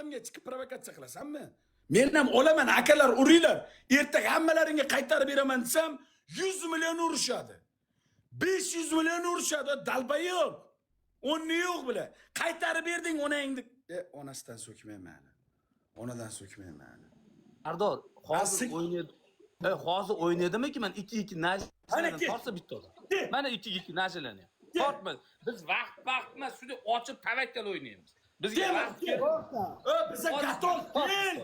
haqimga chiqib provokatsiya qilasanmi? Men ham olaman, akalar uringlar. Ertaga hammalaringga qaytarib beraman desam, 100 million urishadi. 500 million urishadi, dalbayo'q. 10 yo'q bile. Qaytarib berding onangni. Onasidan so'kmayman. Onadan so'kmayman. Sardor, hozir o'ynaydi. Hozir o'ynaydimi-ki men 2-2 najlan tortsa bitta odam. Mana 2-2 najlanyapti. Tortma. Biz vaqt emas, shuni ochib tavakkal o'ynaymiz. Bizga vaqt kerak. Biza gatov kel.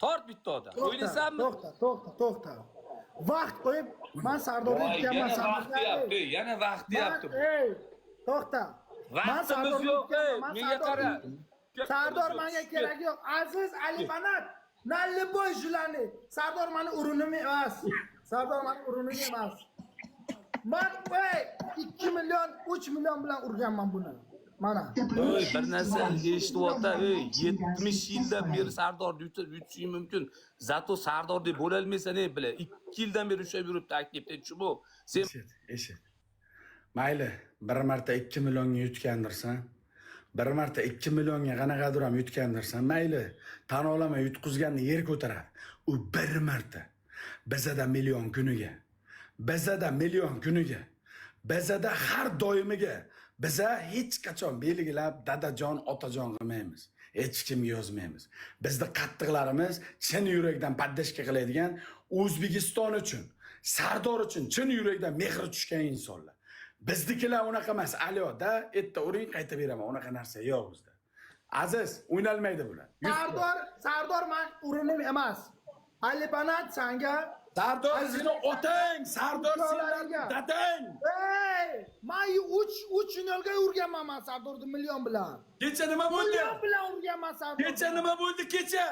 Tort bitta odam. O'ynasanmi? To'xta. Vaqt qo'yib, men Sardorga aytganman, Sardor. Yana vaqt deyapti. Ey, to'xta. Men Sardor yo'q, menga qara. Sardor menga kerak yo'q. Aziz Ali Banat, Nalliboy Julani. Sardor meni urunim emas. Sardor meni urunim emas. Men 2 million, 3 million bilan urganman buni. Mana. Bir narsa eshityapti. 70 yildan beri Sardor yutishi mumkin. Zato Sardor deb bo'la olmaysan, bile. 2 yildan beri ushlab yuribdi aktivda. Shu bu. Sen eshit. Mayli, bir marta 2 millionga yutgandirsan. Bir marta 2 millionga qanaqadir ham yutgandirsan, mayli. Tan olaman, yutqizganni yer ko'taradi. U bir marta bizada million kuniga. Bizada million kuniga. Bizada har doimiga. Biza hech qachon belgilab dadajon, otajon qilmaymiz. Hech kimga yozmaymiz. Bizda qattiqlarimiz chin yurakdan paddashka qiladigan, O'zbekiston uchun, Sardor uchun chin yurakdan mehr tushgan insonlar. Biznikilar unaqa emas. Alyoda, erta uring qaytib beraman. Unaqa narsa yo'q bizda. Aziz, o'ynalmaydi bular. Sardor men urinim emas. Ali Banat senga Sardor seni otang, Sardor senlarga dadang. Men 3 yo'lga urganman men Sardorni million bilan. Kecha nima bo'ldi? Million bilan urganman Sardor. Kecha nima bo'ldi kecha?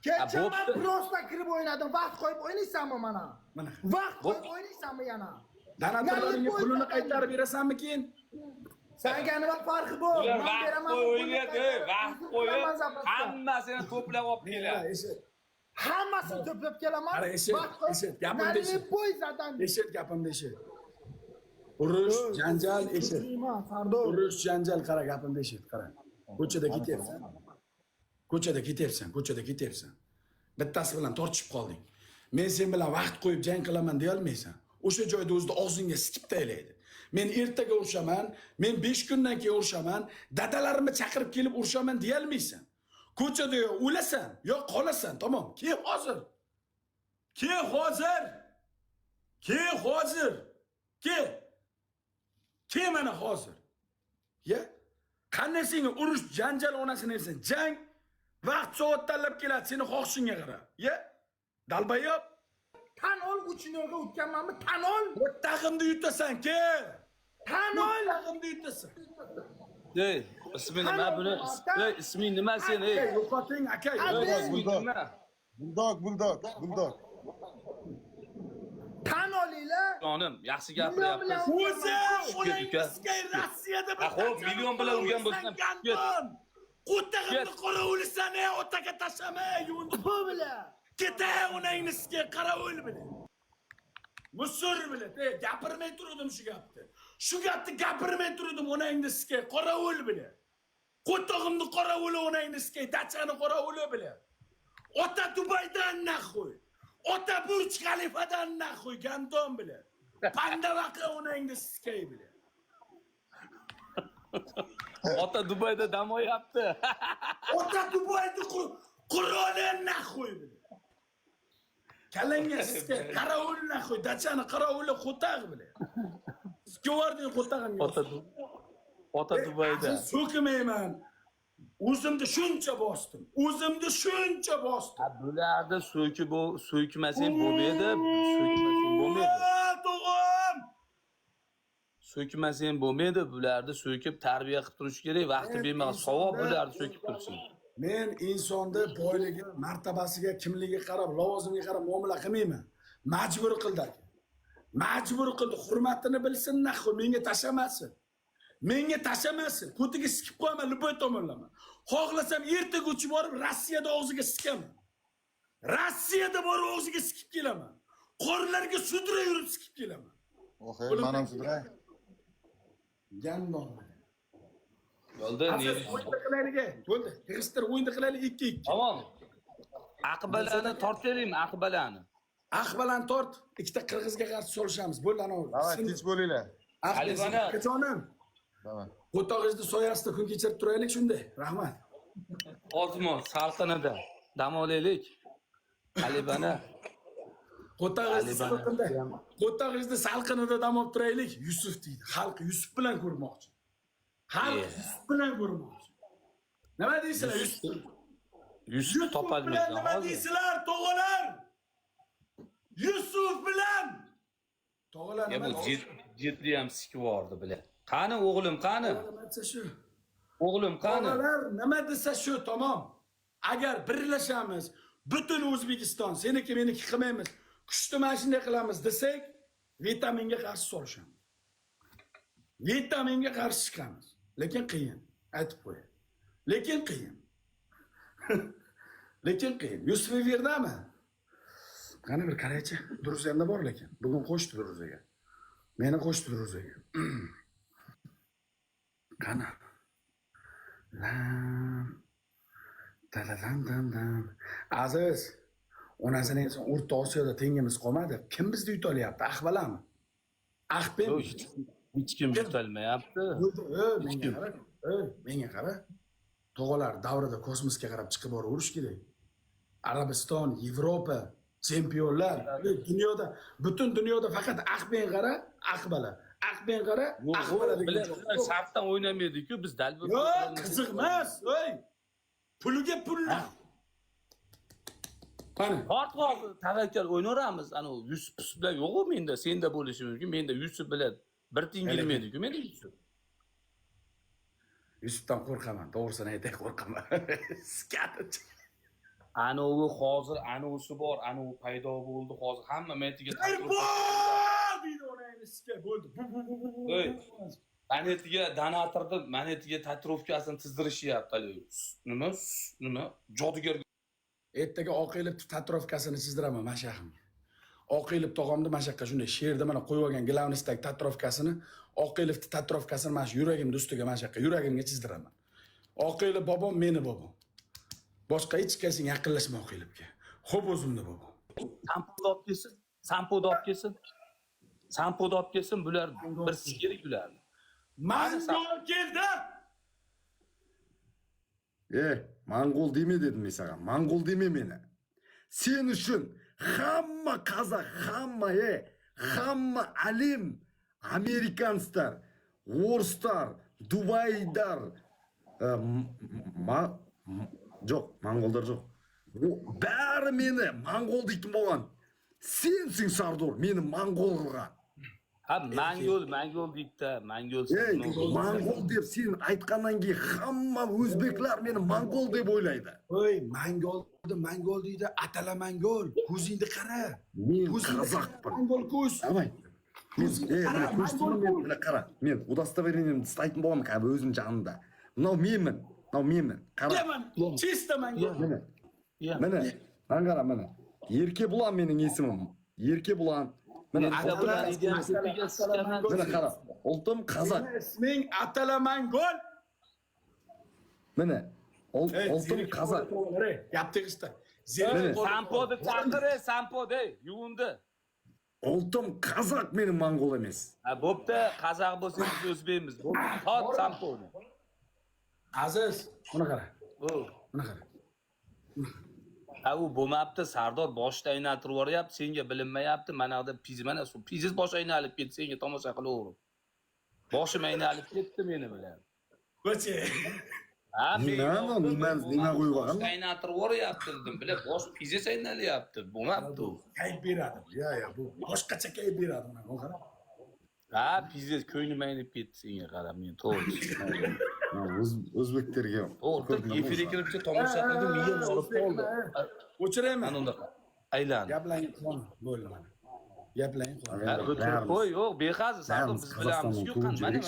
Kecha men prosta kirib o'ynadim. Vaqt qo'yib o'ynaysanmi mana? Vaqt qo'yib o'ynaysanmi yana? Donatorlarga pulini qaytarib berasanmi keyin? Senga nima farqi bor? Men beraman. O'ynaydi, vaqt qo'yib hammasini to'plab olib keladi. Hammasini to'plab kelaman. Eshit, gapimni eshit. Eshit, gapimni eshit. Urush, janjal, eshit. Urush, janjal, qara gapimni eshit, qara. Ko'chada ketyapsan. Bittasi bilan tortishib qolding. Men sen bilan vaqt qo'yib jang qilaman deya olmaysan. O'sha joyda o'zida og'zingga sikib taylaydi. Men ertaga urishaman, men 5 kundan keyin urishaman, dadalarimni chaqirib kelib urishaman deya olmaysan. Ko'chada yo o'lasan, yo qolasan, tamom. Kel hozir. Kel mana hozir. Ya? Qanday senga urush, janjal onasini ersan, jang vaqt soat tanlab keladi seni xohishingga qara. Ya? Dalbayob. Tan ol 3 yo'lga o'tganmanmi? Tan ol. O'ttaqimni yutasan, kel. Tan ol. O'ttaqimni yutasan. Ismi nima buni? Isming nima sen? Yo'qoting aka. Buldog. Tan olinglar. Jonim, yaxshi gapiryapsiz. O'zi o'yinga Rossiyada bir xo'p, million bilan urgan bo'lsam, qo'ttag'imni qorovulsan, otaga tashamay, yo'lni Bu bilan. Keta onangni sizga qarovul bilan. Musur bilan, gapirmay turdim shu gapni. Shu gapni gapirmay turdim onangni sizga qorovul bilan. Qo'ttag'imni qorovuli onangni sizga, dachani qorovuli bilan. Ota Dubaydan naxoy. Ota Burj Khalifadan naxoy gandon bilan. Pandavaqa onangni sizga bilan. Ota Dubayda dam olyapti. Ota Dubayda Qur'oni naxoy bilan. Kalanga sizga qarovul naxoy, dachani qarovuli qo'taq bilan. Ko'rding qo'tag'imga. Ota Dubayda. So'kmayman. O'zimda shuncha bosdim. Bularda so'kmasang bo'lmaydi. So'kmasang bo'lmaydi. Bularda so'kib tarbiya qilib turish kerak. Vaqti bermay savob bularni so'kib tursin. Men insonni boyligi, martabasiga, kimligiga qarab, lavozimiga qarab muomala qilmayman. Majbur qildi. Hurmatini bilsin, naxo menga tashamasin. Ko'tiga sikib qo'yaman, liboy tomonlama. Xohlasam ertaga uchib borib Rossiyada og'ziga sikaman. Rossiyada borib og'ziga sikib kelaman. Qorlarga sudra yurib sikib kelaman. Men ham sudray. Gandon. Bo'ldi, Aziz, ne? o'yinda qilaylik. Bo'ldi. Yig'ishtir, o'yinda qilaylik 2-2. Tamam. Aqbalani tortaylikmi, aqbalani? Bilan tort, ikkita qirg'izga qarshi solishamiz. Bo'ldi, ana. Давай, tinch bo'linglar. Ali bana. Jonim. Давай. O'tog'ingizni soyasida kun kechirib turaylik shunday. Rahmat. Ozmo, salqinida. Dam olaylik. Ali bana. O'tog'ingizni salqinida dam olib turaylik. Yusuf deydi. Xalq Yusuf bilan ko'rmoqchi. Yusuf bilan ko'rmoqchi. Nima deysizlar Yusuf? Yusuf topolmaydi. Nima deysizlar tog'alar? Yusuf bilan. Tog'alar Ya nima? bu jiddiy ham sikivordi bilan. Qani o'g'lim, qani? Nima desa shu. O'g'lim, qani? Tog'alar nima desa shu, tamom. Agar birlashamiz, butun O'zbekiston seniki meniki qilmaymiz. Kuchni mana shunday qilamiz desak, vitaminga qarshi solishamiz. Vitaminga qarshi chiqamiz. Lekin qiyin, aytib qo'yay. Lekin qiyin. Lekin qiyin. Yusuf yerdami? Qani bir qaraychi. Duruzamda bor lekin. Bugun qo'shdi Duruzaga. Meni qo'shdi Duruzaga. Qani? Lam. Talalandan. Aziz, onasini inson O'rta Osiyoda tengimiz qolmadi. Kim bizni yutolyapti? Ahbalami? Ahben. Hech kim yutolmayapti. Menga qara. Menga qara. Tog'alar davrida kosmosga qarab chiqib boraverish kerak. Arabiston, Yevropa, chempionlar, dunyoda, butun dunyoda faqat Ahben qara, Ahbala. Ahben qara, Ahbala degan. Shartdan o'ynamaydi-ku, biz dal bu. Yo'q, qiziq emas, o'y. Puliga pullar. Qani? Hozir tavakkal o'ynaveramiz. Ana Yusuf bilan yo'q-ku menda, senda bo'lishi mumkin. Menda Yusuf bilan bir tengilmaydi-ku menda Yusuf. Yusufdan qo'rqaman, to'g'risini aytay qo'rqaman. Skatich. Ana u hozir anavisi bor, ana u paydo bo'ldi. Hozir hamma metiga deydi onangizga bo'ldi. Ey, manetiga donatorni, manetiga tatuirovkasini tizdirishyapti. Nima? Jodugar. Ertaga oqilib tatuirovkasini chizdiraman mashaqimga. Oqilib tog'amni mashaqqa shunday she'rda mana qo'yib olgan glavnisdagi tatuirovkasini, Oqilov tatuirovkasini mana shu yuragimning ustiga mashaqqa, yuragimga chizdiraman. Oqilov bobom meni bobom. Boshqa hech kimga yaqinlashma Oqilovga. Xo'p o'zimni bobom. Sampo'da olib kelsin, bular bir kerak bularni. Mangol keldi. Mongol deme dedim men sana. Mongol deme meni. Sen uchun hamma qozaq, hamma alim, Amerikanslar, o'rslar, Dubaylar, yo'q, mongollar yo'q. Bari meni mongol deytin bo'lgan. Sensin Sardor, meni mongol qilgan. Ha, mangol deydi, mangol. Mongol deb sen aytgandan keyin hamma o'zbeklar meni mongol deb o'ylaydi. Voy, mangol deydi, atala mangol. Ko'zingni qara. Men qozoqman. Mangol ko'z. Davay. Mana ko'rsatdim men qara. Men удостоверениемni istaydim bo'lmam kabi o'zim jonimda. Bunov menman. Qara. Chista mangol. Mana. Qara mana. Erkebulan mening ismim. Erkebulan. Mana qara. Ultim qozoq. Isming atala mangol. Mana. Ultim qozoq. Gap tegishdi. Sampodi chaqir, sampodi, yuvindi. Ultim qozoq meni mongol emas. Ha, bo'pti, qozoq bo'lsa biz o'zbekmiz. Hot sampodi. Aziz, buni qara. Buni qara. Ha, u bo'lmabdi, Sardor boshda aylantirib yuboryapti, senga bilinmayapti. Mana yoqda piziz bosh aylanib ketdi, senga tomosha qilaverib. Boshim aylanib ketdi meni bilan. Qo'chi. Ha, nima qo'yib olgan? Aylantirib yuboryapti dedim, bilan bosh piziz aylanayapti. Bo'lmabdi u. Kayf beradi. Ya, bu boshqacha kayf beradi mana, qara. Ha, piziz ko'nglim aynib ketdi senga qarab, men to'g'ri. O'zbeklarga. To'g'ri, efirga kiribchi tomosha qildim, miyam olib qoldi. O'chirayman. Mana undaqa. Aylan. Gaplang qon bo'ldi mana. Gaplang qon. Qo'y, yo'q, bexazi, Sardor biz bilamiz-ku, mana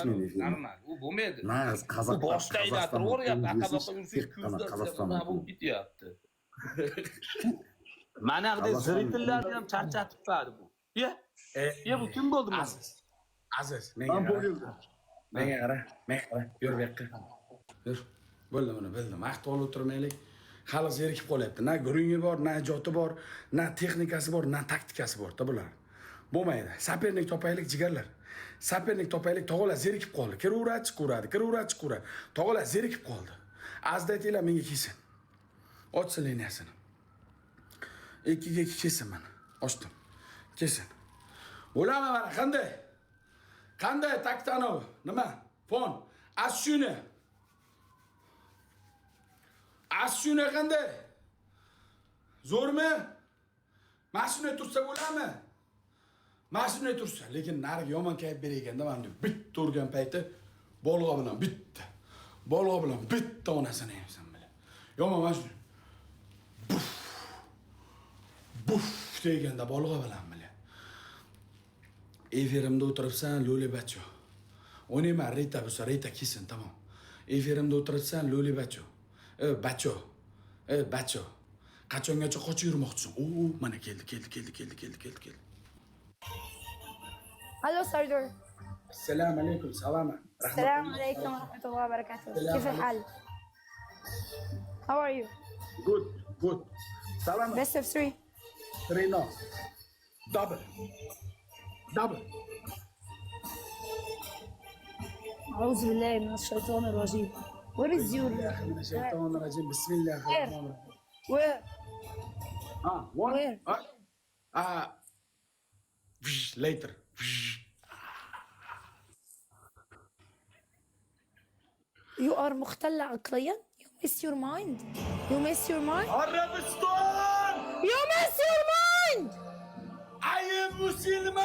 normal. U bo'lmaydi. Nag'iz qozoq. Boshda aylantirib yuboryapti, aqaboqqa yursak kuzda bu bityapti. Mana yoqda ziritillarni ham charchatibdi bu. Bu kim bo'ldi bu? Aziz, menga qara. Menga qara. Yur bu yoqqa. Yur. Bo'ldi buni bildim. Vaqt olib o'tirmaylik. Hali zerikib qolyapti. Na gurungi bor, na ijodi bor, na texnikasi bor, na taktikasi bor. Bular. Bo'lmaydi. Sapernik topaylik jigarlar. Sapernik topaylik, tog'alar zerikib qoldi. Kiraveradi, chiqaveradi, kiraveradi, chiqaveradi. Tog'alar zerikib qoldi. Azda aytinglar menga kelsin. Ochsin liniyasini. 2 ga 2 kelsin mana. Ochdim. Kelsin. Bo'ladimi mana qanday? Qanday taktanov? Nima? Fon. Ashuni. Ashuni qanday? Zo'rmi? Mashina tursa bo'ladimi? Mashina tursa, lekin nariga yomon kayib berganda mana bitta urgan payti bolg'a bilan bitta. Bolg'a bilan bitta onasini yemsan bilan. Yomon mashina. Buf deganda bolg'a bilan bilan. Efirimda o'tiribsan, Luli bacho. O'nayman Rita bo'lsa, Rita kelsin, tamom. Efirimda o'tiribsan, Luli bacho. Bacho. Bacho. Qachongacha qochib yurmoqchisan? Mana keldi. Hello, Sardor. Assalomu alaykum, salama. السلام عليكم ورحمة الله وبركاته. كيف الحال؟ How are you? Good. Salama. Best of 3. 3 no. Double. أعوذ بالله من الشيطان الرجيم. Where is your... من الشيطان الرجيم. بسم الله الرحمن الرحيم. Where? One. Where? Later. You are مختل عقليا? You miss your mind? Arabistan! You miss your mind! I am Muslim!